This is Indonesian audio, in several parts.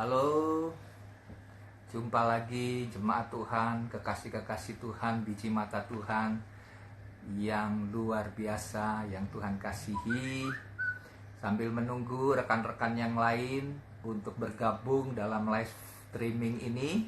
Halo, jumpa lagi jemaat Tuhan, kekasih-kekasih Tuhan, biji mata Tuhan yang luar biasa, yang Tuhan kasihi. Sambil menunggu rekan-rekan yang lain untuk bergabung dalam live streaming ini,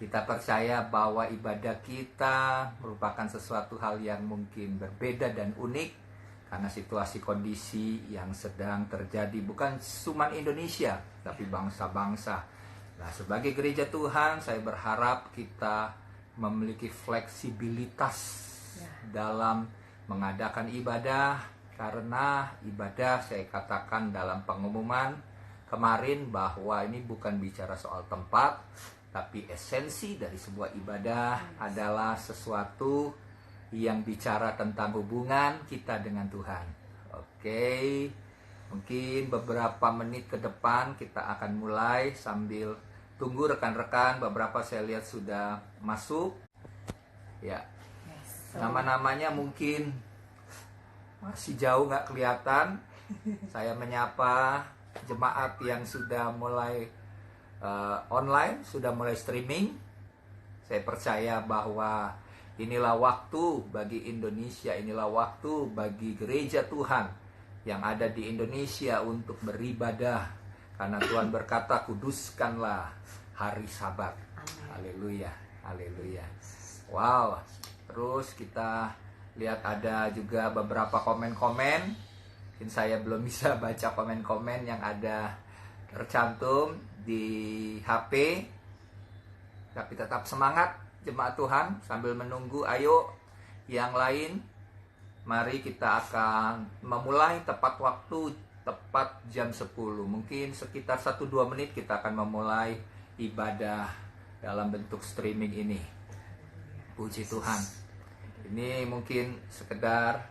kita percaya bahwa ibadah kita merupakan sesuatu hal yang mungkin berbeda dan unik karena situasi kondisi yang sedang terjadi bukan cuma Indonesia, tapi bangsa-bangsa. Nah, sebagai gereja Tuhan, saya berharap kita memiliki fleksibilitas dalam mengadakan ibadah, karena ibadah saya katakan dalam pengumuman kemarin bahwa ini bukan bicara soal tempat, tapi esensi dari sebuah ibadah adalah sesuatu yang bicara tentang hubungan kita dengan Tuhan. Oke, mungkin beberapa menit ke depan kita akan mulai sambil tunggu rekan-rekan. Beberapa saya lihat sudah masuk. Ya, nama-namanya mungkin masih jauh nggak kelihatan. Saya menyapa jemaat yang sudah mulai online, sudah mulai streaming. Saya percaya bahwa inilah waktu bagi Indonesia, inilah waktu bagi gereja Tuhan yang ada di Indonesia untuk beribadah. Karena Tuhan berkata, kuduskanlah hari Sabat. Haleluya, haleluya. Wow, terus kita lihat ada juga beberapa komen-komen. Mungkin saya belum bisa baca komen-komen yang ada tercantum di HP. Tapi tetap semangat jemaat Tuhan, sambil menunggu, ayo yang lain, mari kita akan memulai tepat waktu, tepat jam 10. Mungkin sekitar 1-2 menit kita akan memulai ibadah dalam bentuk streaming ini. Puji Tuhan. Ini mungkin sekedar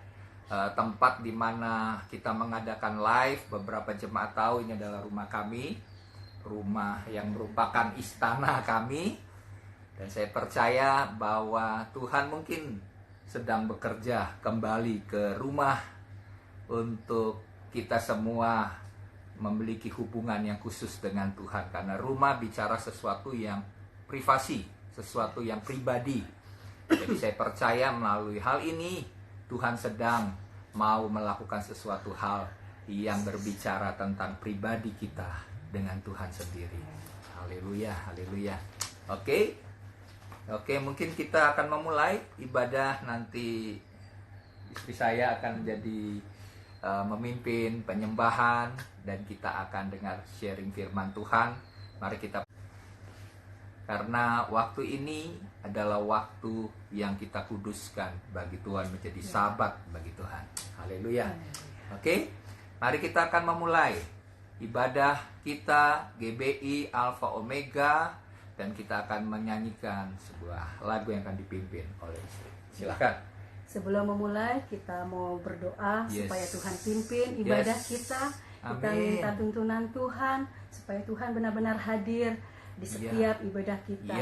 tempat di mana kita mengadakan live. Beberapa jemaat tahu ini adalah rumah kami, rumah yang merupakan istana kami. Dan saya percaya bahwa Tuhan mungkin sedang bekerja kembali ke rumah untuk kita semua memiliki hubungan yang khusus dengan Tuhan. Karena rumah bicara sesuatu yang privasi, sesuatu yang pribadi. Jadi saya percaya melalui hal ini Tuhan sedang mau melakukan sesuatu hal yang berbicara tentang pribadi kita dengan Tuhan sendiri. Haleluya, haleluya. Oke, mungkin kita akan memulai ibadah. Nanti istri saya akan jadi memimpin penyembahan dan kita akan dengar sharing firman Tuhan. Mari kita, karena waktu ini adalah waktu yang kita kuduskan bagi Tuhan, menjadi sabat bagi Tuhan. Haleluya. Oke, mari kita akan memulai ibadah kita GBI Alpha Omega. Dan kita akan menyanyikan sebuah lagu yang akan dipimpin oleh istri. Silakan. Sebelum memulai, kita mau berdoa supaya Tuhan pimpin ibadah kita. Kita minta tuntunan Tuhan supaya Tuhan benar-benar hadir di setiap ibadah kita.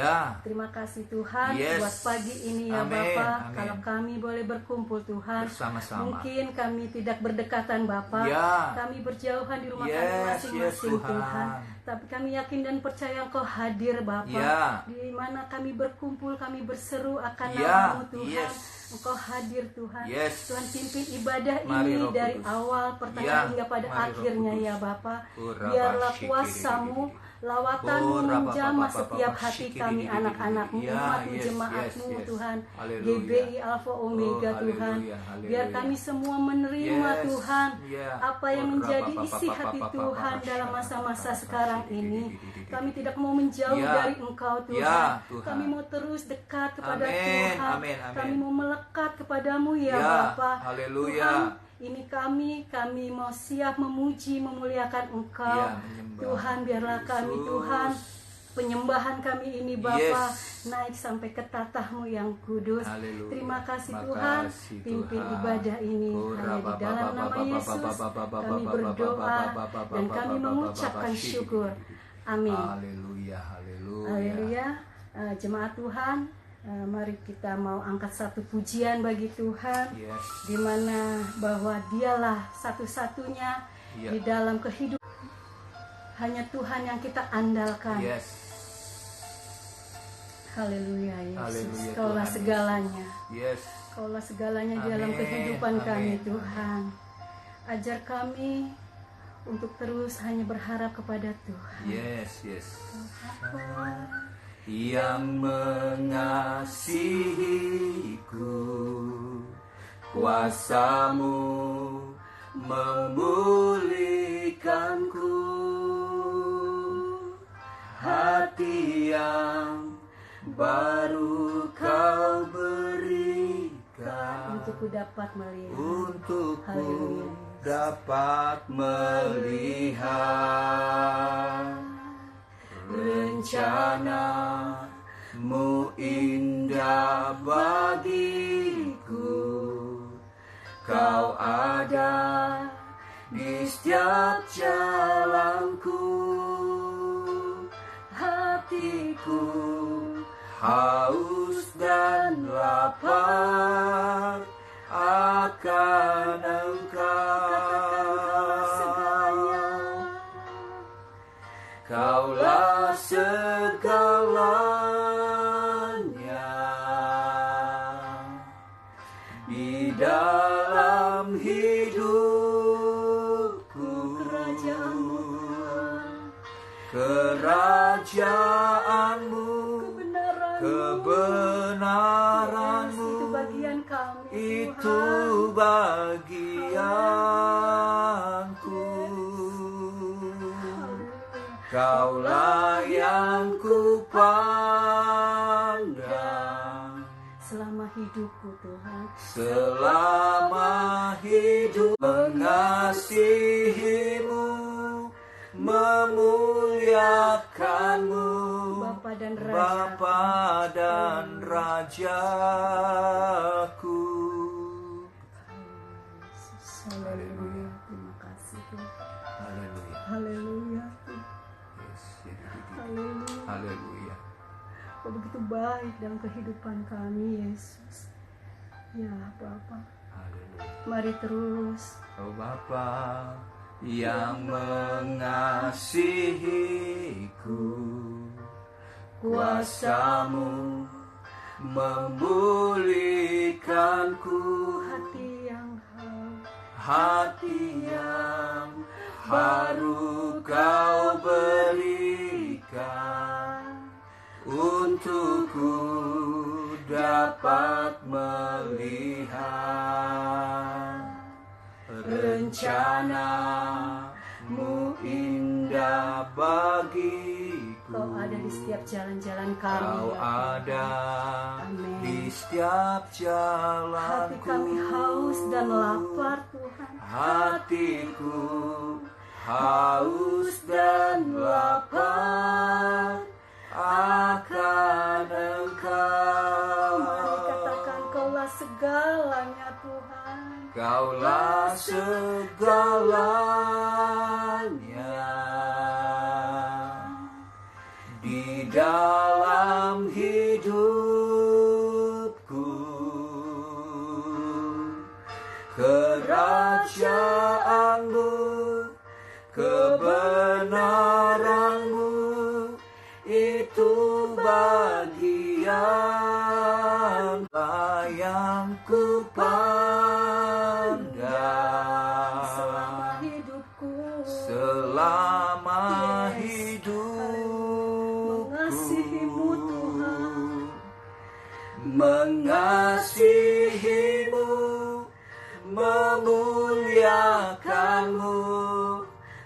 Terima kasih Tuhan buat pagi ini ya Bapak. Kalau kami boleh berkumpul Tuhan, bersama-sama. Mungkin kami tidak berdekatan Bapak, kami berjauhan di rumah kami masing-masing Tuhan. Tapi kami yakin dan percaya Engkau hadir Bapak. Di mana kami berkumpul, kami berseru akan nama-Mu Tuhan. Engkau hadir Tuhan. Tuhan pimpin ibadah ini dari awal pertengahan hingga pada akhirnya ya Bapak. Biarlah kuasa-Mu, lawatan-Mu menjamah setiap hati kami, anak-anak-Mu, umat-Mu, jemaat-Mu Tuhan, GBI Alpha Omega Tuhan. Biar kami semua menerima Tuhan apa yang menjadi isi hati Tuhan dalam masa-masa sekarang ini. Kami tidak mau menjauh dari Engkau Tuhan. Kami mau terus dekat kepada Tuhan. Kami mau melekat kepadamu ya Bapa. Tuhan, ini kami mau siap memuji, memuliakan Engkau. Tuhan, biarlah kami Tuhan, penyembahan kami ini Bapa naik sampai ke tatah-Mu yang kudus. Terima kasih Tuhan, pimpin ibadah ini hanya di dalam nama Yesus kami berdoa dan kami mengucapkan syukur. Amin. Haleluya, haleluya. Haleluya. Jemaat Tuhan, mari kita mau angkat satu pujian bagi Tuhan, di mana bahwa Dialah satu-satunya di dalam kehidupan. Hanya Tuhan yang kita andalkan. Yes. Haleluya Yesus. Haleluya, Kaulah Tuhan segalanya. Yes. Kaulah segalanya di Amin. dalam kehidupan Amin. kami Tuhan. Ajar kami untuk terus hanya berharap kepada Tuhan. Yes, yes. Yang mengasihiku, kuasa-Mu memulihkanku, hati yang baru Kau berikan, Untukku dapat melihat. untukku Haleluya. dapat melihat rencana-Mu indah bagiku. Kau ada di setiap jalanku, hatiku haus dan lapar akan Engkau. Kaulah segalanya di dalam hidupku. Kerajaan-Mu, kebenaran-Mu, Itu bagian kami, itu Tuhan. bagianku. Kaulah yang kupandang Selama hidupku Tuhan, selama hidup, mengasihi-Mu, memuliakan-Mu, Bapa dan Raja. Bapa dan Rajaku. Haleluya, terima kasih Tuhan. Haleluya. Haleluya, Yes. haleluya. Haleluya. Kau begitu baik dalam kehidupan kami Yesus. Ya Bapa, Haleluya. mari terus Oh Bapa yang mengasihiku, kuasa-Mu memulihkanku, hati yang baru Kau berikan, untukku dapat melihat rencana-Mu indah bagiku. Kau ada di setiap jalan-jalan kami. Kau ya ada Amin. di setiap Hati jalanku. kami haus dan lapar Tuhan. Hatiku haus dan lapar akan Engkau. Mari katakan Kaulah segalanya Tuhan. Kaulah segalanya di dalam hidupku. Kerajaan-Mu, kebenaran-Mu, itu bagian yang kupandang Selama hidupku, selama Yes. hidupku. Mengasihi-Mu, Tuhan. Mengasihi-Mu, memuliakan-Mu,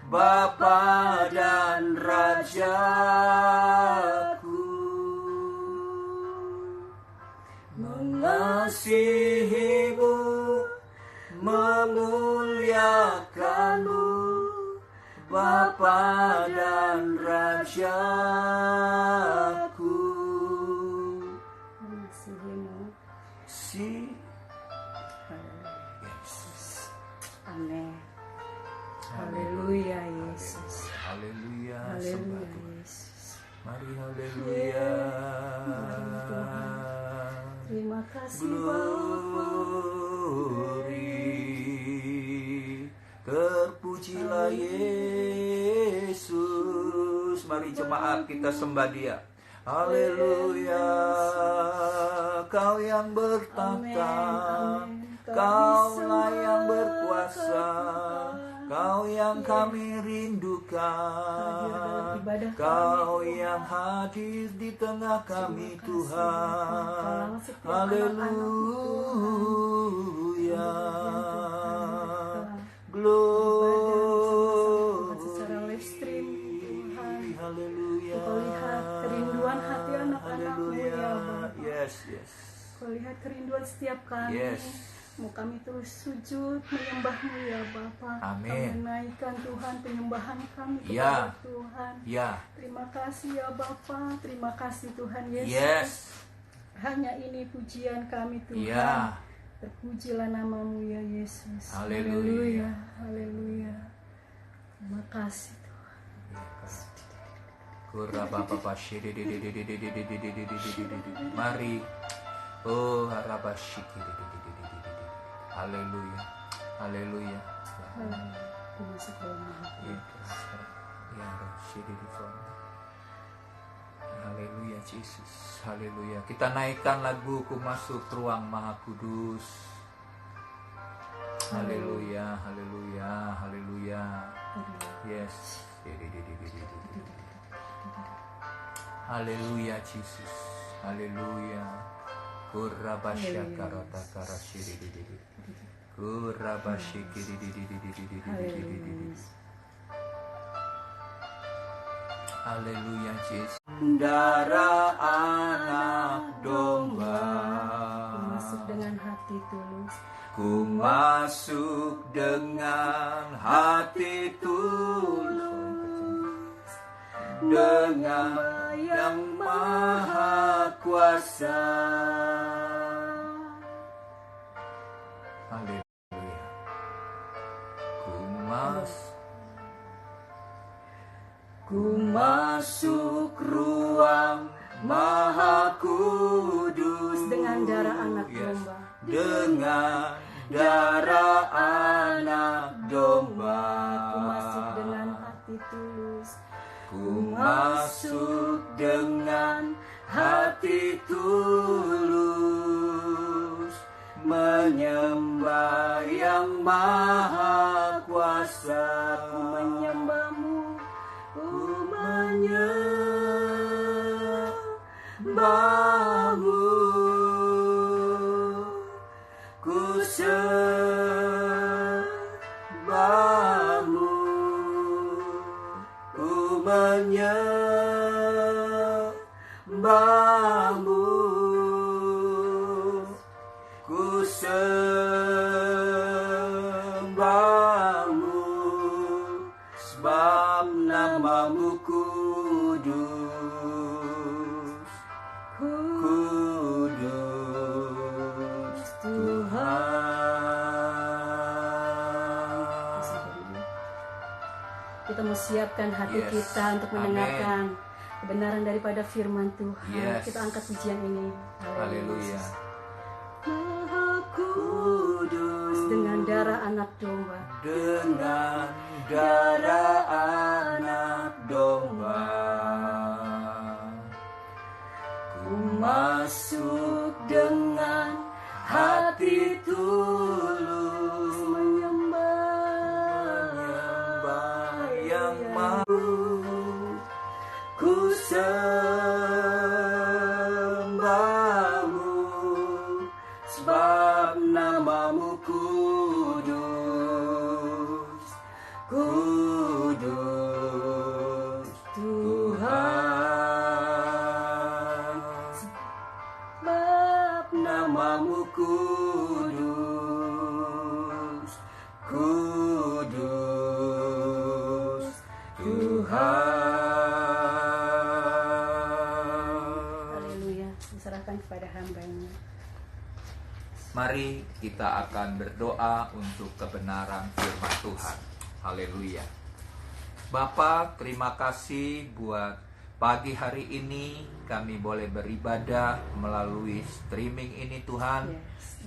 Bapa dan Rajaku. Mengasihi-Mu, memuliakan-Mu, Bapa dan Rajaku. Mengasihi-Mu. Si Yesus. Amin. Haleluya Yesus. Haleluya. Haleluya Sembah Tuhan. Yesus. Mari haleluya. Mari Tuhan. Terima kasih Bapa. Glory. Terpujilah Yesus. mari jemaat kita sembah Dia. Haleluya, Kau yang bertata, Kaulah yang berkuasa, Kau yang kami rindukan, Kau yang hadir di tengah kami Tuhan. Haleluya, glory. Secara live stream Tuhan, Haleluya. Kau lihat kerinduan hati anak-anakmu ya Bapa. Yes. Kau lihat kerinduan setiap kami. Yes. Mau kami terus sujud menyembah-Mu ya Bapa. Amin. Kami menaikkan Tuhan penyembahan kami Ya. kepada Tuhan. Ya. Terima kasih ya Bapa. Terima kasih Tuhan Yesus. Yes. Hanya ini pujian kami Tuhan. Ya. Terpujilah namamu ya Yesus. Haleluya. Haleluya. Terima kasih Tuhan. Mari. Oh, harabashi. Haleluya. Haleluya. Haleluya Yesus. Haleluya. Kita naikkan lagu Ku Masuk Ruang Maha Kudus. Haleluya. Haleluya. Haleluya. Yes. Haleluya Yesus. Haleluya. Kurabasyakarata karashidididi. Kurabashikididididididididididi. Haleluya Yesus. Darah anak domba. Masuk dengan hati tulus. Ku masuk dengan hati tulus, dengan yang maha kuasa. Haleluya. Ku masuk ruang maha kudus dengan darah anak domba. Dengan darah anak domba. Ku masuk dengan hati tulus. Ku masuk dengan hati tulus, menyembah yang maha kuasa. Ku menyembah-Mu, ku menyembah-Mu, ku sembah-Mu, ku menyembah-Mu, ku sembah-Mu, sebab nama-Mu kudus, kudus Tuhan. Kita mau siapkan hati kita untuk mendengarkan kebenaran daripada firman Tuhan. Kita angkat pujian ini. Haleluya. Maha kudus dengan darah anak domba. Dengan darah anak domba. Ku masuk dengan hati tulus, menyembah yang maha. Ku sembah-Mu, sebab nama-Mu kudus, kudus Tuhan. Sebab nama-Mu kudus, kudus Tuhan. Serahkan kepada hamba-Nya. Mari kita akan berdoa untuk kebenaran firman Tuhan. Haleluya. Bapa, terima kasih buat pagi hari ini kami boleh beribadah melalui streaming ini Tuhan.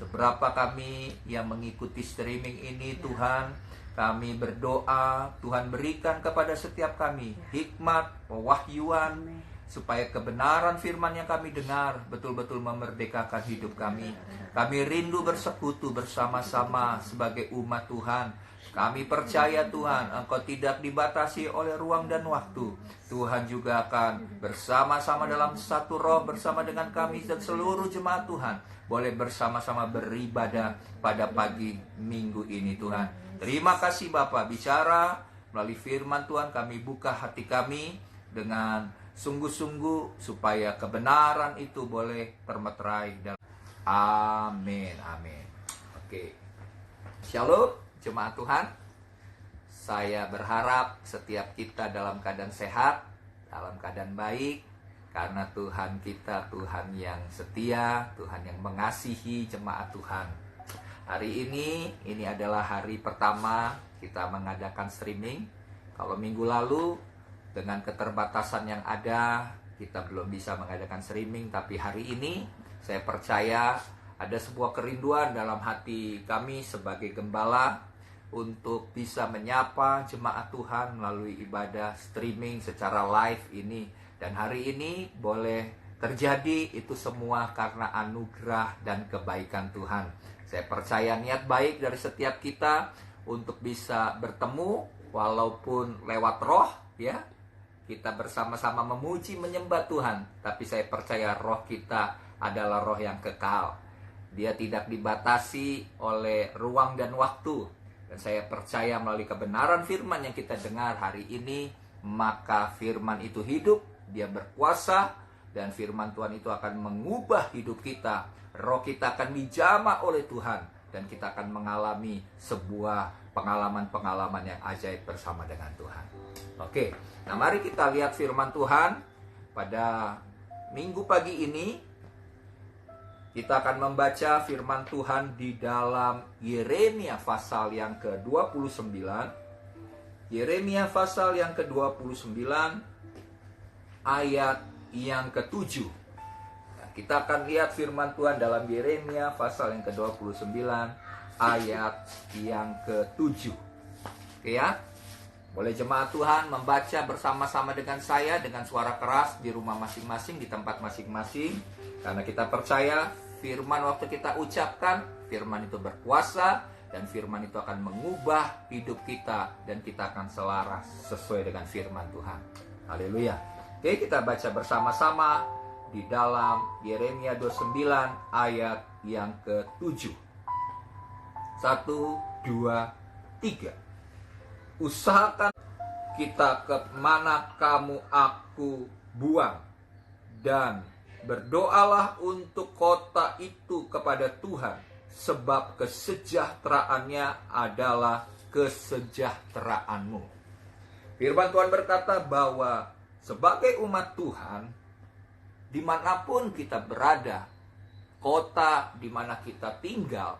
Beberapa kami yang mengikuti streaming ini Tuhan, Kami berdoa, Tuhan berikan kepada setiap kami hikmat, pewahyuan, supaya kebenaran firman yang kami dengar betul-betul memerdekakan hidup kami. Kami rindu bersekutu bersama-sama sebagai umat Tuhan. Kami percaya Tuhan, Engkau tidak dibatasi oleh ruang dan waktu. Tuhan juga akan bersama-sama dalam satu roh bersama dengan kami dan seluruh jemaat Tuhan. Boleh bersama-sama beribadah pada pagi minggu ini Tuhan. Terima kasih Bapa, bicara melalui firman Tuhan, kami buka hati kami dengan sungguh-sungguh supaya kebenaran itu boleh termeterai dalam. Amin, amin. Oke. Shalom, jemaat Tuhan. Saya berharap setiap kita dalam keadaan sehat, dalam keadaan baik, karena Tuhan kita Tuhan yang setia, Tuhan yang mengasihi jemaat Tuhan. Hari ini adalah hari pertama kita mengadakan streaming. Kalau minggu lalu dengan keterbatasan yang ada, kita belum bisa mengadakan streaming. Tapi hari ini, saya percaya ada sebuah kerinduan dalam hati kami sebagai gembala untuk bisa menyapa jemaat Tuhan melalui ibadah streaming secara live ini. Dan hari ini boleh terjadi itu semua karena anugerah dan kebaikan Tuhan. Saya percaya niat baik dari setiap kita untuk bisa bertemu walaupun lewat roh, ya. Kita bersama-sama memuji, menyembah Tuhan. Tapi saya percaya roh kita adalah roh yang kekal. Dia tidak dibatasi oleh ruang dan waktu. Dan saya percaya melalui kebenaran firman yang kita dengar hari ini, maka firman itu hidup, dia berkuasa, dan firman Tuhan itu akan mengubah hidup kita. Roh kita akan dijamah oleh Tuhan, dan kita akan mengalami sebuah pengalaman-pengalaman yang ajaib bersama dengan Tuhan. Oke, nah mari kita lihat firman Tuhan pada minggu pagi ini. Kita akan membaca firman Tuhan di dalam Yeremia pasal yang ke-29. Yeremia pasal yang ke-29 ayat yang ke-7. Nah, kita akan lihat firman Tuhan dalam Yeremia pasal yang ke-29 ayat yang ke-7. Oke ya? Boleh jemaat Tuhan membaca bersama-sama dengan saya dengan suara keras di rumah masing-masing, di tempat masing-masing. Karena kita percaya firman waktu kita ucapkan, firman itu berkuasa, dan firman itu akan mengubah hidup kita, dan kita akan selaras sesuai dengan firman Tuhan. Haleluya. Oke, kita baca bersama-sama di dalam Yeremia 29 ayat yang ke-7. 1, 2, 3. Usahakan kita kemana kamu aku buang, dan berdoalah untuk kota itu kepada Tuhan, sebab kesejahteraannya adalah kesejahteraanmu. Firman Tuhan berkata bahwa sebagai umat Tuhan, dimanapun kita berada, kota di mana kita tinggal,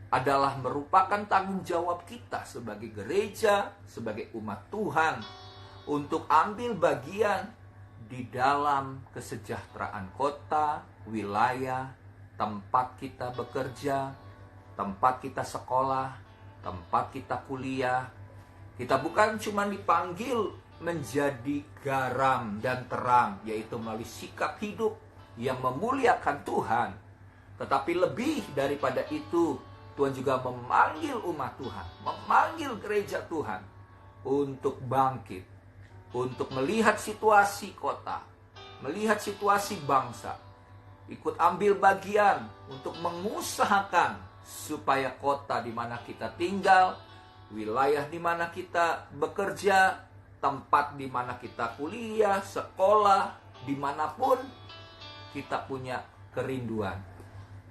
adalah merupakan tanggung jawab kita sebagai gereja, sebagai umat Tuhan, untuk ambil bagian di dalam kesejahteraan kota, wilayah, tempat kita bekerja, tempat kita sekolah, tempat kita kuliah. Kita bukan cuma dipanggil menjadi garam dan terang, yaitu melalui sikap hidup yang memuliakan Tuhan. Tetapi lebih daripada itu, Tuhan juga memanggil umat Tuhan, memanggil gereja Tuhan untuk bangkit, untuk melihat situasi kota, melihat situasi bangsa, ikut ambil bagian untuk mengusahakan supaya kota di mana kita tinggal, wilayah di mana kita bekerja, tempat di mana kita kuliah, sekolah, dimanapun kita punya kerinduan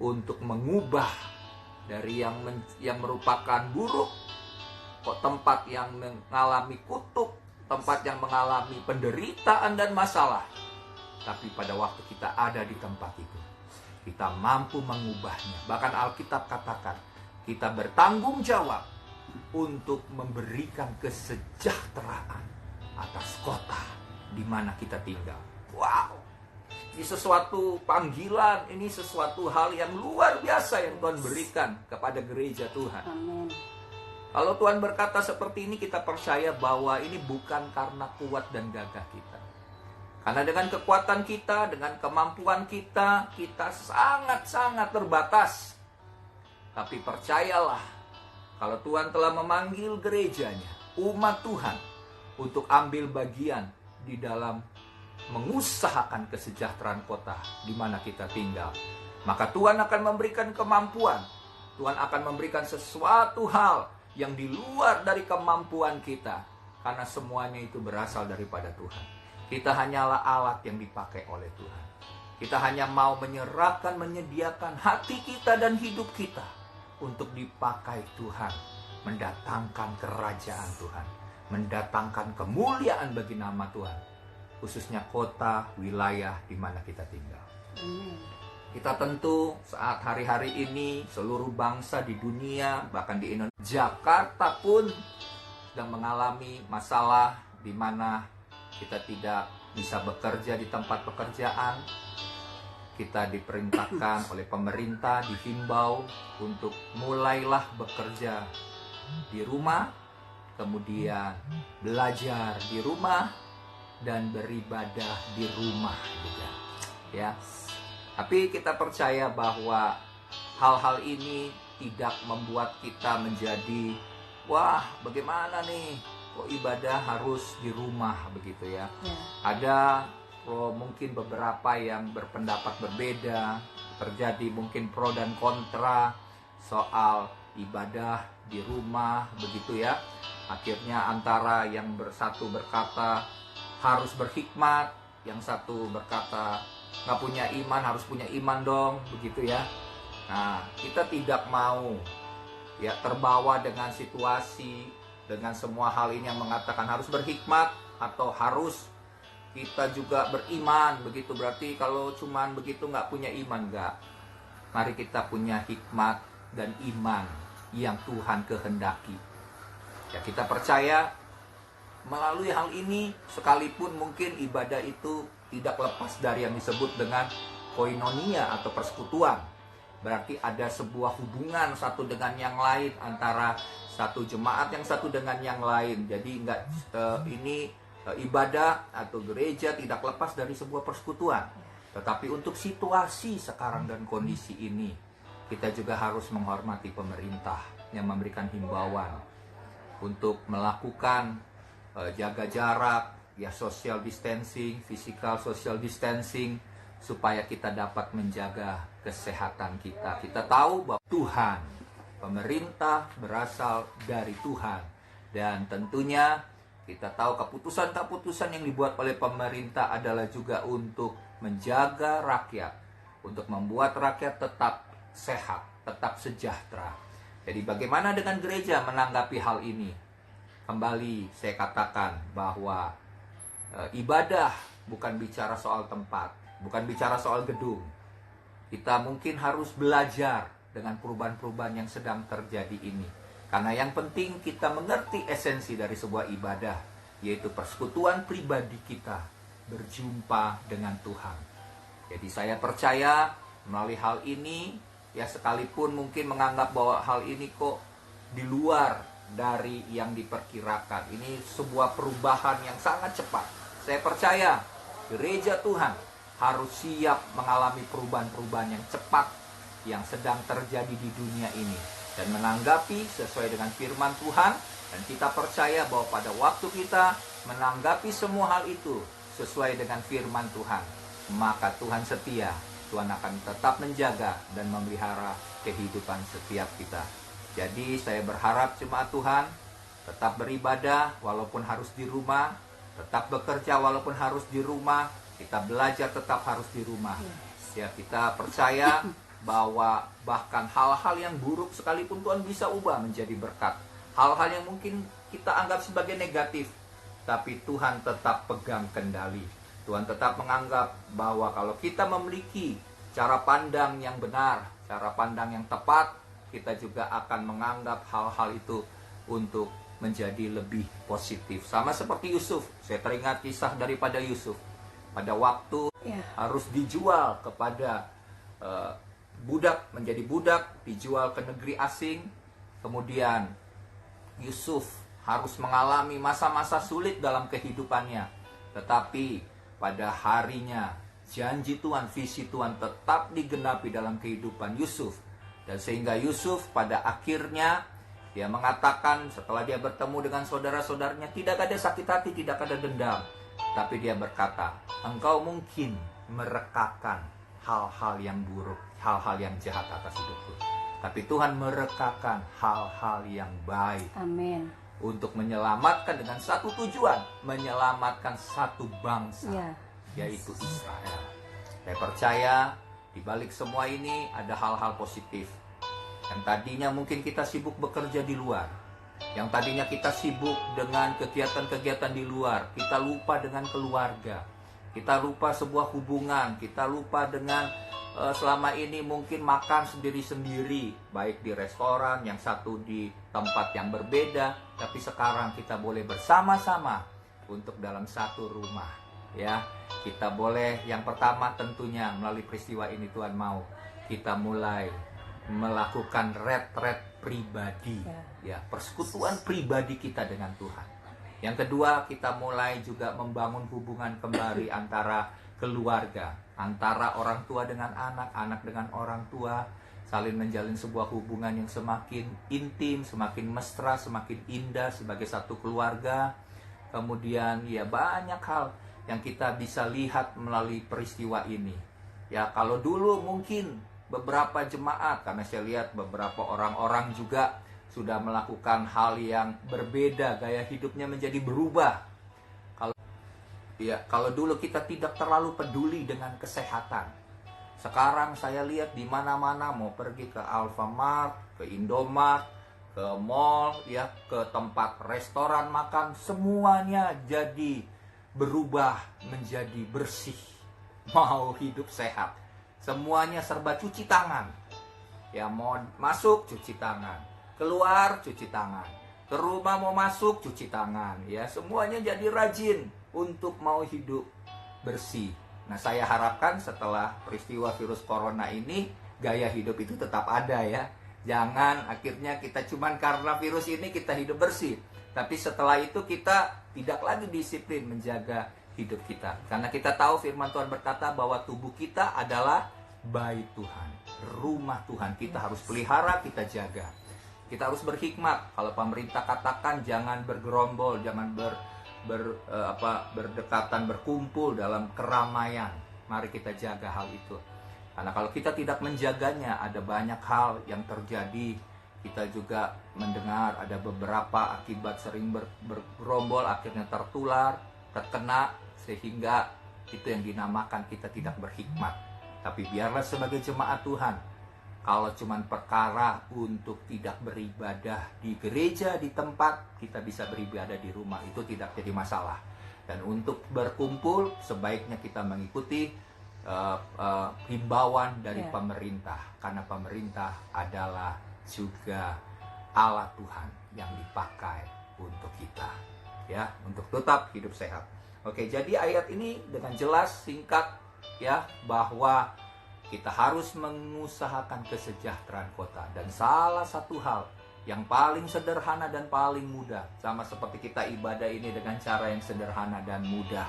untuk mengubah dari yang merupakan buruk, kok tempat yang mengalami kutuk, tempat yang mengalami penderitaan dan masalah. Tapi pada waktu kita ada di tempat itu, kita mampu mengubahnya. Bahkan Alkitab katakan, kita bertanggung jawab untuk memberikan kesejahteraan atas kota di mana kita tinggal. Wow! Ini sesuatu panggilan, ini sesuatu hal yang luar biasa yang Tuhan berikan kepada gereja Tuhan. Amin. Kalau Tuhan berkata seperti ini, kita percaya bahwa ini bukan karena kuat dan gagah kita. Karena dengan kekuatan kita, dengan kemampuan kita, kita sangat-sangat terbatas. Tapi percayalah, kalau Tuhan telah memanggil gerejanya, umat Tuhan, untuk ambil bagian di dalam mengusahakan kesejahteraan kota di mana kita tinggal, maka Tuhan akan memberikan kemampuan. Tuhan akan memberikan sesuatu hal yang di luar dari kemampuan kita, karena semuanya itu berasal daripada Tuhan. Kita hanyalah alat yang dipakai oleh Tuhan. Kita hanya mau menyerahkan, menyediakan hati kita dan hidup kita untuk dipakai Tuhan, mendatangkan kerajaan Tuhan, mendatangkan kemuliaan bagi nama Tuhan, khususnya kota, wilayah di mana kita tinggal. Kita tentu saat hari-hari ini seluruh bangsa di dunia, bahkan di Indonesia, Jakarta pun sedang mengalami masalah di mana kita tidak bisa bekerja di tempat pekerjaan. Kita diperintahkan oleh pemerintah, dihimbau untuk mulailah bekerja di rumah, kemudian belajar di rumah, dan beribadah di rumah juga. Ya. Tapi kita percaya bahwa hal-hal ini tidak membuat kita menjadi, wah bagaimana nih, kok ibadah harus di rumah begitu ya. Ada mungkin beberapa yang berpendapat berbeda, terjadi mungkin pro dan kontra soal ibadah di rumah begitu ya. Akhirnya antara yang bersatu berkata harus berhikmat, yang satu berkata nggak punya iman, harus punya iman dong, begitu ya. Nah, kita tidak mau ya terbawa dengan situasi, dengan semua hal ini yang mengatakan harus berhikmat atau harus kita juga beriman, begitu. Berarti kalau cuman begitu nggak punya iman, nggak. Mari kita punya hikmat dan iman yang Tuhan kehendaki. Ya, kita percaya melalui hal ini, sekalipun mungkin ibadah itu tidak lepas dari yang disebut dengan koinonia atau persekutuan. Berarti ada sebuah hubungan satu dengan yang lain, antara satu jemaat yang satu dengan yang lain. Jadi ibadah atau gereja tidak lepas dari sebuah persekutuan. Tetapi untuk situasi sekarang dan kondisi ini, kita juga harus menghormati pemerintah yang memberikan himbauan untuk melakukan jaga jarak, ya social distancing, physical social distancing, supaya kita dapat menjaga kesehatan kita. Kita tahu bahwa Tuhan, pemerintah berasal dari Tuhan, dan tentunya kita tahu keputusan-keputusan yang dibuat oleh pemerintah adalah juga untuk menjaga rakyat, untuk membuat rakyat tetap sehat, tetap sejahtera. Jadi bagaimana dengan gereja menanggapi hal ini? Kembali saya katakan bahwa ibadah bukan bicara soal tempat, bukan bicara soal gedung. Kita mungkin harus belajar dengan perubahan-perubahan yang sedang terjadi ini. Karena yang penting kita mengerti esensi dari sebuah ibadah, yaitu persekutuan pribadi kita berjumpa dengan Tuhan. Jadi saya percaya melalui hal ini, ya sekalipun mungkin menganggap bahwa hal ini kok di luar dari yang diperkirakan, ini sebuah perubahan yang sangat cepat. Saya percaya gereja Tuhan harus siap mengalami perubahan-perubahan yang cepat yang sedang terjadi di dunia ini, dan menanggapi sesuai dengan firman Tuhan. Dan kita percaya bahwa pada waktu kita menanggapi semua hal itu sesuai dengan firman Tuhan, maka Tuhan setia. Tuhan akan tetap menjaga dan memelihara kehidupan setiap kita. Jadi saya berharap jemaat Tuhan tetap beribadah walaupun harus di rumah, tetap bekerja walaupun harus di rumah, kita belajar tetap harus di rumah. Ya, kita percaya bahwa bahkan hal-hal yang buruk sekalipun Tuhan bisa ubah menjadi berkat. Hal-hal yang mungkin kita anggap sebagai negatif, tapi Tuhan tetap pegang kendali. Tuhan tetap menganggap bahwa kalau kita memiliki cara pandang yang benar, cara pandang yang tepat, kita juga akan menganggap hal-hal itu untuk menjadi lebih positif. Sama seperti Yusuf, saya teringat kisah daripada Yusuf. Pada waktu harus dijual kepada budak, menjadi budak, dijual ke negeri asing. Kemudian Yusuf harus mengalami masa-masa sulit dalam kehidupannya. Tetapi pada harinya, janji Tuhan, visi Tuhan tetap digenapi dalam kehidupan Yusuf. Dan sehingga Yusuf pada akhirnya dia mengatakan setelah dia bertemu dengan saudara-saudaranya, tidak ada sakit hati, tidak ada dendam. Tapi dia berkata, engkau mungkin merekakan hal-hal yang buruk, hal-hal yang jahat atas hidupku. Tapi Tuhan merekakan hal-hal yang baik. Amin. Untuk menyelamatkan dengan satu tujuan, menyelamatkan satu bangsa, yaitu Israel. Saya percaya di balik semua ini ada hal-hal positif. Yang tadinya mungkin kita sibuk bekerja di luar, yang tadinya kita sibuk dengan kegiatan-kegiatan di luar, kita lupa dengan keluarga, kita lupa sebuah hubungan, kita lupa dengan selama ini mungkin makan sendiri-sendiri, baik di restoran, yang satu di tempat yang berbeda, tapi sekarang kita boleh bersama-sama untuk dalam satu rumah, ya. Kita boleh, yang pertama tentunya melalui peristiwa ini Tuhan mau kita mulai melakukan retret pribadi, ya, persekutuan pribadi kita dengan Tuhan. Yang kedua, kita mulai juga membangun hubungan kembali antara keluarga, antara orang tua dengan anak, anak dengan orang tua, saling menjalin sebuah hubungan yang semakin intim, semakin mesra, semakin indah sebagai satu keluarga. Kemudian ya banyak hal yang kita bisa lihat melalui peristiwa ini. Ya, kalau dulu mungkin beberapa jemaat, karena saya lihat beberapa orang-orang juga sudah melakukan hal yang berbeda, gaya hidupnya menjadi berubah. Kalau dulu kita tidak terlalu peduli dengan kesehatan. Sekarang saya lihat di mana-mana, mau pergi ke Alfamart, ke Indomart, ke mall, ya, ke tempat restoran makan, semuanya jadi berubah menjadi bersih. Mau hidup sehat, semuanya serba cuci tangan. Ya, mau masuk cuci tangan, keluar cuci tangan, ke rumah mau masuk cuci tangan, ya, semuanya jadi rajin untuk mau hidup bersih. Nah, saya harapkan setelah peristiwa virus corona ini, gaya hidup itu tetap ada, ya. Jangan akhirnya kita cuman karena virus ini kita hidup bersih, tapi setelah itu kita tidak lagi disiplin menjaga hidup kita. Karena kita tahu firman Tuhan berkata bahwa tubuh kita adalah bait Tuhan, rumah Tuhan. Kita harus pelihara, kita jaga. Kita harus berhikmat. Kalau pemerintah katakan jangan bergerombol, jangan berdekatan, berkumpul dalam keramaian, mari kita jaga hal itu. Karena kalau kita tidak menjaganya, ada banyak hal yang terjadi. Kita juga mendengar ada beberapa akibat sering bergerombol, akhirnya tertular, terkena, sehingga itu yang dinamakan kita tidak berhikmat. Tapi biarlah sebagai jemaat Tuhan, kalau cuman perkara untuk tidak beribadah di gereja, di tempat, kita bisa beribadah di rumah, itu tidak jadi masalah. Dan untuk berkumpul, sebaiknya kita mengikuti himbauan dari pemerintah. Karena pemerintah adalah juga Allah Tuhan yang dipakai untuk kita, ya, untuk tetap hidup sehat. Oke, jadi ayat ini dengan jelas, singkat, ya, bahwa kita harus mengusahakan kesejahteraan kota. Dan salah satu hal yang paling sederhana dan paling mudah, sama seperti kita ibadah ini dengan cara yang sederhana dan mudah.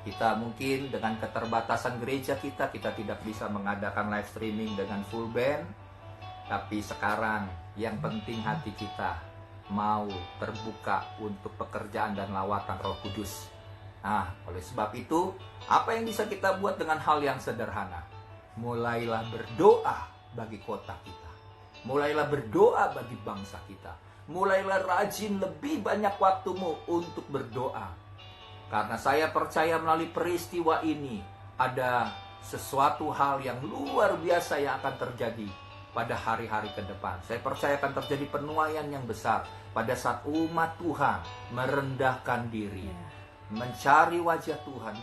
Kita mungkin dengan keterbatasan gereja kita tidak bisa mengadakan live streaming dengan full band. Tapi sekarang yang penting hati kita mau terbuka untuk pekerjaan dan lawatan Roh Kudus. Nah, oleh sebab itu, apa yang bisa kita buat dengan hal yang sederhana? Mulailah berdoa bagi kota kita. Mulailah berdoa bagi bangsa kita. Mulailah rajin lebih banyak waktumu untuk berdoa. Karena saya percaya melalui peristiwa ini ada sesuatu hal yang luar biasa yang akan terjadi pada hari-hari ke depan. Saya percaya akan terjadi penuaian yang besar pada saat umat Tuhan merendahkan diri, mencari wajah Tuhan,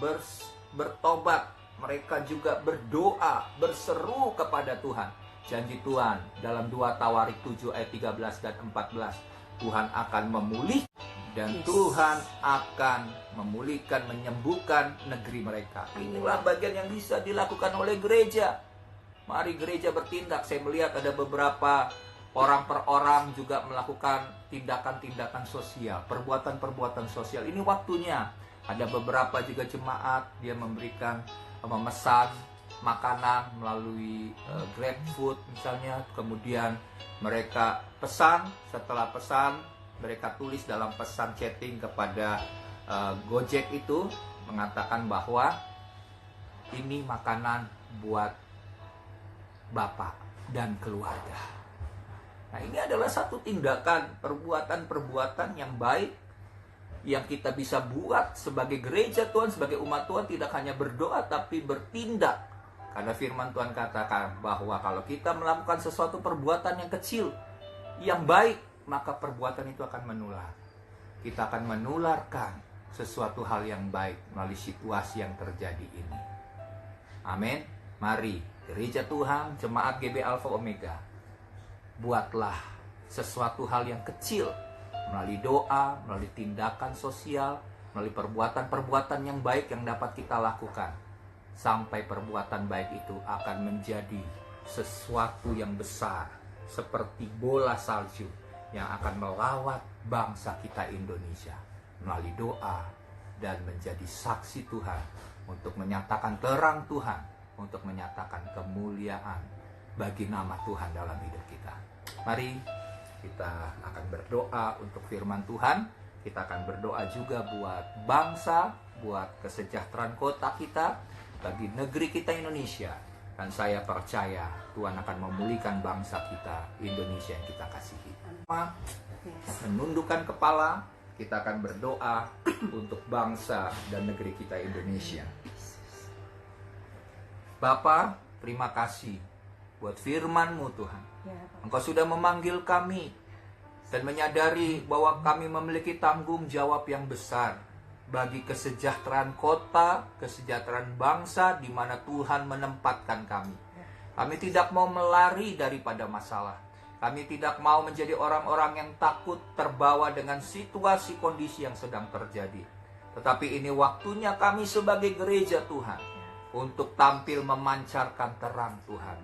bertobat. Mereka juga berdoa, berseru kepada Tuhan. Janji Tuhan dalam 2 Tawarik 7 ayat 13 dan 14, Tuhan akan memulihkan dan Tuhan akan memulihkan, menyembuhkan negeri mereka. Inilah bagian yang bisa dilakukan oleh gereja. Mari gereja bertindak. Saya melihat ada beberapa orang per orang juga melakukan tindakan-tindakan sosial, perbuatan-perbuatan sosial. Ini waktunya. Ada beberapa juga jemaat dia memesan makanan melalui GrabFood misalnya, kemudian mereka pesan, setelah pesan mereka tulis dalam pesan chatting kepada Gojek itu mengatakan bahwa ini makanan buat Bapak dan keluarga. Nah, ini adalah satu tindakan, perbuatan-perbuatan yang baik yang kita bisa buat sebagai gereja Tuhan, sebagai umat Tuhan, tidak hanya berdoa tapi bertindak. Karena firman Tuhan katakan bahwa kalau kita melakukan sesuatu perbuatan yang kecil, yang baik, maka perbuatan itu akan menular. Kita akan menularkan sesuatu hal yang baik melalui situasi yang terjadi ini. Amin. Mari, gereja Tuhan, jemaat GB Alpha Omega, buatlah sesuatu hal yang kecil melalui doa, melalui tindakan sosial, melalui perbuatan-perbuatan yang baik yang dapat kita lakukan. Sampai perbuatan baik itu akan menjadi sesuatu yang besar, seperti bola salju yang akan melawat bangsa kita Indonesia melalui doa dan menjadi saksi Tuhan untuk menyatakan terang Tuhan, untuk menyatakan kemuliaan bagi nama Tuhan dalam hidup kita. Mari kita akan berdoa untuk firman Tuhan. Kita akan berdoa juga buat bangsa, buat kesejahteraan kota kita, bagi negeri kita Indonesia. Dan saya percaya Tuhan akan memulihkan bangsa kita Indonesia yang kita kasihi. Menundukkan kepala, kita akan berdoa untuk bangsa dan negeri kita Indonesia. Bapa, terima kasih buat firman-Mu Tuhan. Engkau sudah memanggil kami dan menyadari bahwa kami memiliki tanggung jawab yang besar bagi kesejahteraan kota, kesejahteraan bangsa di mana Tuhan menempatkan kami. Kami tidak mau melari daripada masalah. Kami tidak mau menjadi orang-orang yang takut terbawa dengan situasi kondisi yang sedang terjadi. Tetapi ini waktunya kami sebagai gereja Tuhan untuk tampil memancarkan terang Tuhan,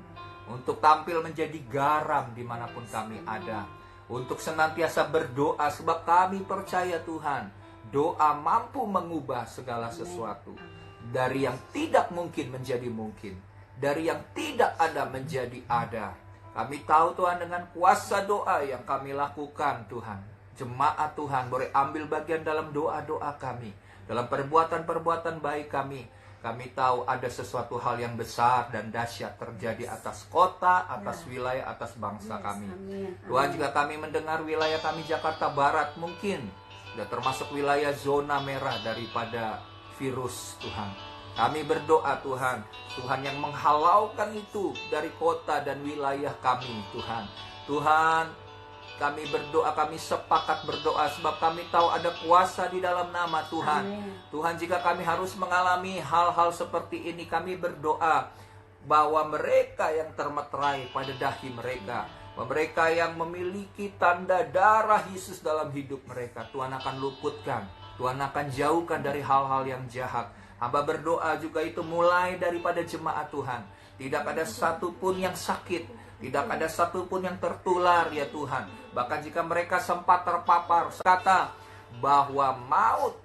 untuk tampil menjadi garam dimanapun kami ada, untuk senantiasa berdoa sebab kami percaya Tuhan, doa mampu mengubah segala sesuatu. Dari yang tidak mungkin menjadi mungkin, dari yang tidak ada menjadi ada. Kami tahu Tuhan, dengan kuasa doa yang kami lakukan Tuhan, jemaat Tuhan boleh ambil bagian dalam doa-doa kami, dalam perbuatan-perbuatan baik kami. Kami tahu ada sesuatu hal yang besar dan dahsyat terjadi atas kota, atas wilayah, atas bangsa kami. Tuhan, jika kami mendengar wilayah kami Jakarta Barat mungkin sudah termasuk wilayah zona merah daripada virus Tuhan. Kami berdoa Tuhan, Tuhan yang menghalaukan itu dari kota dan wilayah kami Tuhan. Tuhan, kami berdoa, kami sepakat berdoa sebab kami tahu ada kuasa di dalam nama Tuhan. Amin. Tuhan, jika kami harus mengalami hal-hal seperti ini, kami berdoa bahwa mereka yang termeterai pada dahi mereka yang memiliki tanda darah Yesus dalam hidup mereka, Tuhan akan luputkan, Tuhan akan jauhkan dari hal-hal yang jahat. Hamba berdoa juga itu mulai daripada jemaat Tuhan. Tidak ada satupun yang sakit, tidak ada satupun yang tertular ya Tuhan. Bahkan jika mereka sempat terpapar, kata bahwa maut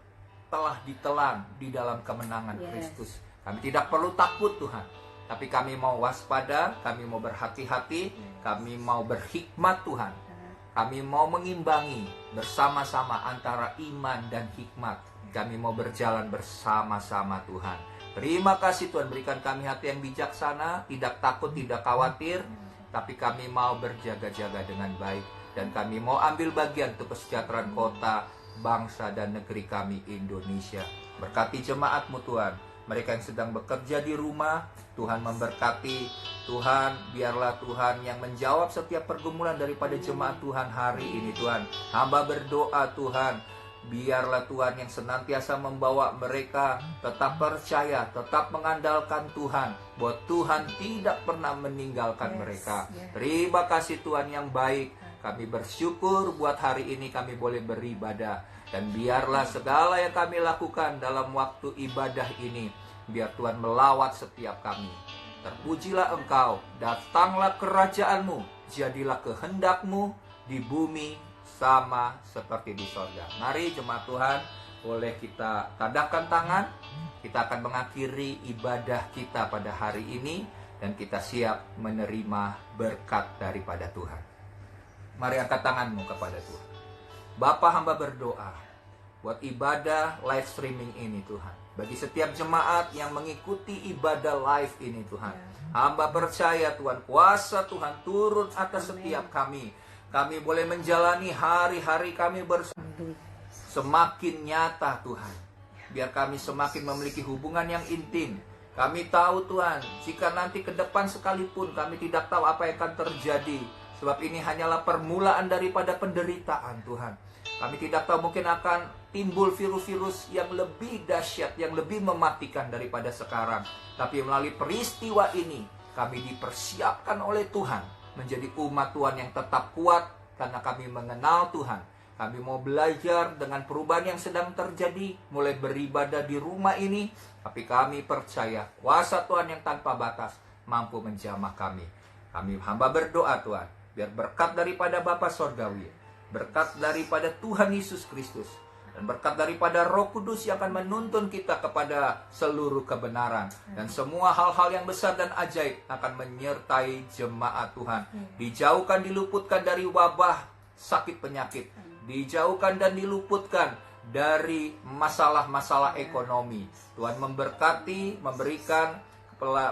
telah ditelan di dalam kemenangan Kristus. Kami tidak perlu takut Tuhan, tapi kami mau waspada, kami mau berhati-hati, kami mau berhikmat Tuhan. Kami mau mengimbangi bersama-sama antara iman dan hikmat. Kami mau berjalan bersama-sama Tuhan. Terima kasih Tuhan, berikan kami hati yang bijaksana, tidak takut, tidak khawatir, tapi kami mau berjaga-jaga dengan baik. Dan kami mau ambil bagian untuk kesejahteraan kota, bangsa, dan negeri kami Indonesia. Berkati jemaat-Mu Tuhan, mereka yang sedang bekerja di rumah, Tuhan memberkati. Tuhan, biarlah Tuhan yang menjawab setiap pergumulan daripada jemaat Tuhan hari ini Tuhan. Hamba berdoa Tuhan, biarlah Tuhan yang senantiasa membawa mereka tetap percaya, tetap mengandalkan Tuhan, bahwa Tuhan tidak pernah meninggalkan mereka. Terima kasih Tuhan yang baik. Kami bersyukur buat hari ini kami boleh beribadah. Dan biarlah segala yang kami lakukan dalam waktu ibadah ini, biar Tuhan melawat setiap kami. Terpujilah Engkau, datanglah kerajaan-Mu, jadilah kehendak-Mu di bumi sama seperti di sorga. Mari jemaat Tuhan, boleh kita tadahkan tangan. Kita akan mengakhiri ibadah kita pada hari ini, dan kita siap menerima berkat daripada Tuhan. Mari angkat tanganmu kepada Tuhan. Bapa, hamba berdoa buat ibadah live streaming ini Tuhan. Bagi setiap jemaat yang mengikuti ibadah live ini Tuhan, hamba percaya Tuhan, kuasa Tuhan turun atas setiap kami. Kami boleh menjalani hari-hari kami bersama semakin nyata Tuhan. Biar kami semakin memiliki hubungan yang intim. Kami tahu Tuhan, jika nanti ke depan sekalipun kami tidak tahu apa yang akan terjadi. Sebab ini hanyalah permulaan daripada penderitaan Tuhan. Kami tidak tahu, mungkin akan timbul virus-virus yang lebih dahsyat, yang lebih mematikan daripada sekarang. Tapi melalui peristiwa ini, kami dipersiapkan oleh Tuhan menjadi umat Tuhan yang tetap kuat, karena kami mengenal Tuhan. Kami mau belajar dengan perubahan yang sedang terjadi, mulai beribadah di rumah ini. Tapi kami percaya kuasa Tuhan yang tanpa batas mampu menjamah kami. Kami hamba berdoa Tuhan, biar berkat daripada Bapa Sorgawi, berkat daripada Tuhan Yesus Kristus, dan berkat daripada Roh Kudus yang akan menuntun kita kepada seluruh kebenaran. Dan semua hal-hal yang besar dan ajaib akan menyertai jemaat Tuhan. Dijauhkan, diluputkan dari wabah sakit penyakit. Dijauhkan dan diluputkan dari masalah-masalah ekonomi. Tuhan memberkati, memberikan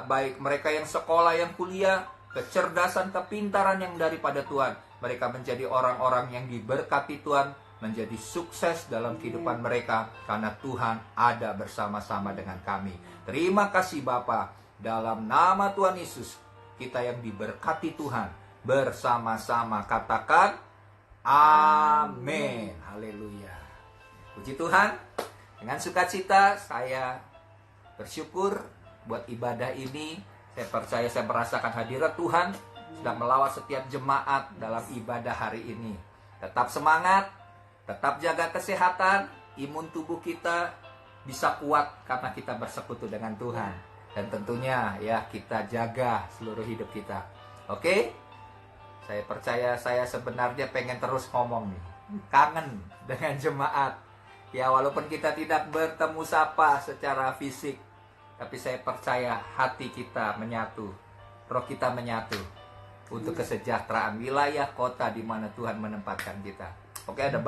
baik mereka yang sekolah, yang kuliah, kecerdasan, kepintaran yang daripada Tuhan. Mereka menjadi orang-orang yang diberkati Tuhan, menjadi sukses dalam kehidupan mereka, karena Tuhan ada bersama-sama dengan kami. Terima kasih Bapa, dalam nama Tuhan Yesus, kita yang diberkati Tuhan bersama-sama katakan amin. Haleluya. Puji Tuhan. Dengan sukacita saya bersyukur buat ibadah ini. Saya percaya, saya merasakan hadirat Tuhan sedang melawat setiap jemaat dalam ibadah hari ini. Tetap semangat, tetap jaga kesehatan, imun tubuh kita bisa kuat karena kita bersekutu dengan Tuhan. Dan tentunya ya, kita jaga seluruh hidup kita. Oke? Saya percaya, saya sebenarnya pengen terus ngomong nih. Kangen dengan jemaat. Ya, walaupun kita tidak bertemu sapa secara fisik, tapi saya percaya hati kita menyatu, roh kita menyatu untuk kesejahteraan wilayah kota di mana Tuhan menempatkan kita. Oke, ada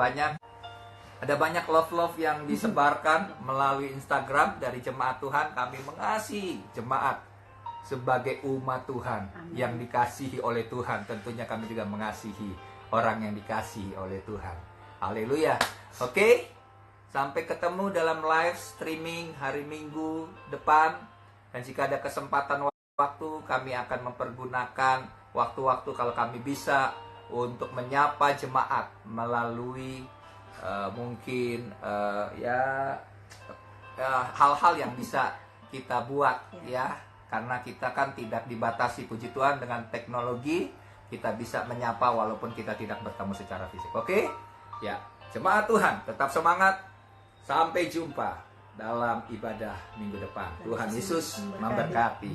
banyak love yang disebarkan melalui Instagram dari jemaat Tuhan. Kami mengasihi jemaat sebagai umat Tuhan yang dikasihi oleh Tuhan. Tentunya kami juga mengasihi orang yang dikasihi oleh Tuhan. Haleluya. Oke, sampai ketemu dalam live streaming hari Minggu depan. Dan jika ada kesempatan waktu, kami akan mempergunakan waktu-waktu kalau kami bisa untuk menyapa jemaat melalui mungkin hal-hal yang bisa kita buat ya, karena kita kan tidak dibatasi, puji Tuhan, dengan teknologi. Kita bisa menyapa walaupun kita tidak bertemu secara fisik. Oke? Ya, jemaat Tuhan tetap semangat. Sampai jumpa dalam ibadah minggu depan. Tuhan Yesus memberkati.